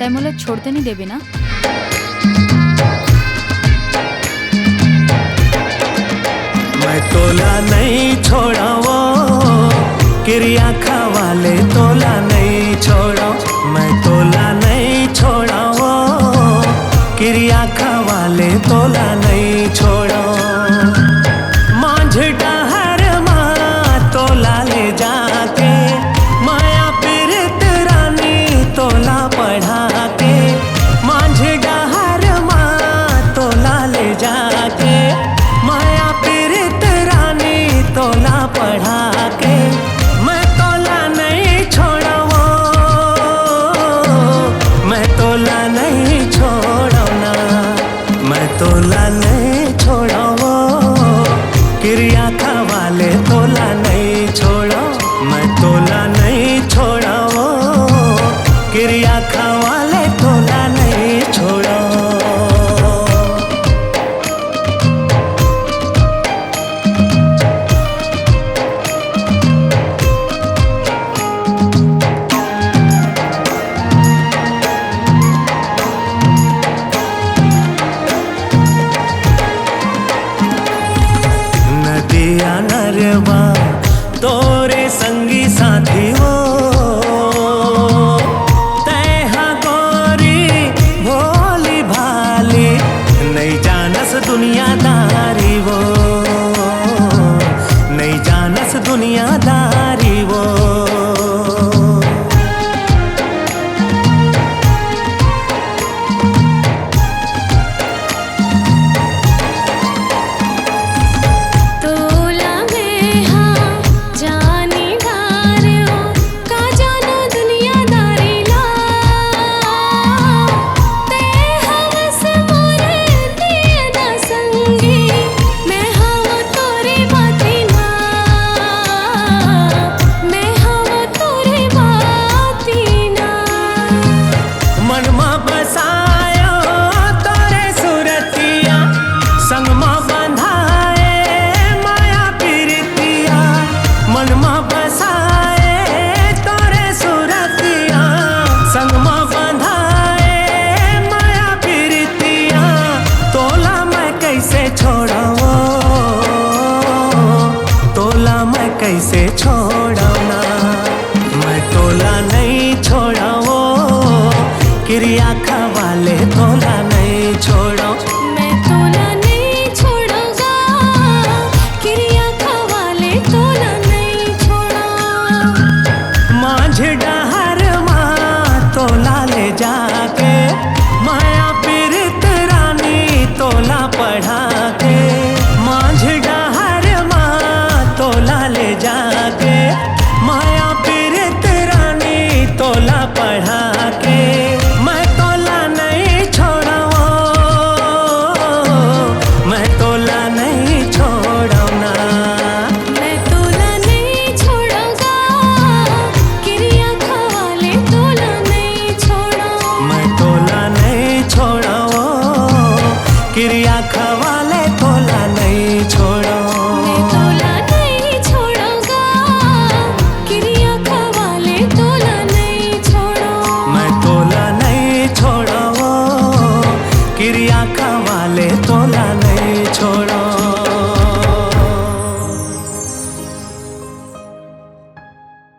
मोला छोड़ते नहीं देबे ना? मैं तोला नहीं छोड़ा वो क्रिया खवाले, तोला नहीं छोड़ा। मैं तोला नहीं छोड़ा वो क्रिया खवाले, तोला नहीं छोड़ा। मांझ डहर माँ तोला ले जाके, माया पीरत रानी तोला पढ़ा के। मांझ डहर माँ तोला ले जाके, माया पीरत रानी तोला पढ़ा के। मैं तोला नहीं छोड़ा वो, मैं तोला नहीं छोड़ा ना। मैं तोला नहीं छोड़ा वो क्रिया खवाले, तोला नहीं छोड़ा। मैं तोला नहीं छोड़ा वो क्रिया खवाले, तोला नहीं छोड़ा। नदिया नरवा तोरे संगी साथी हो, तैहा गोरी भोली भाली नहीं जानस दुनियादारी वो, नहीं जानस दुनियादारी वो। कैसे छोड़ा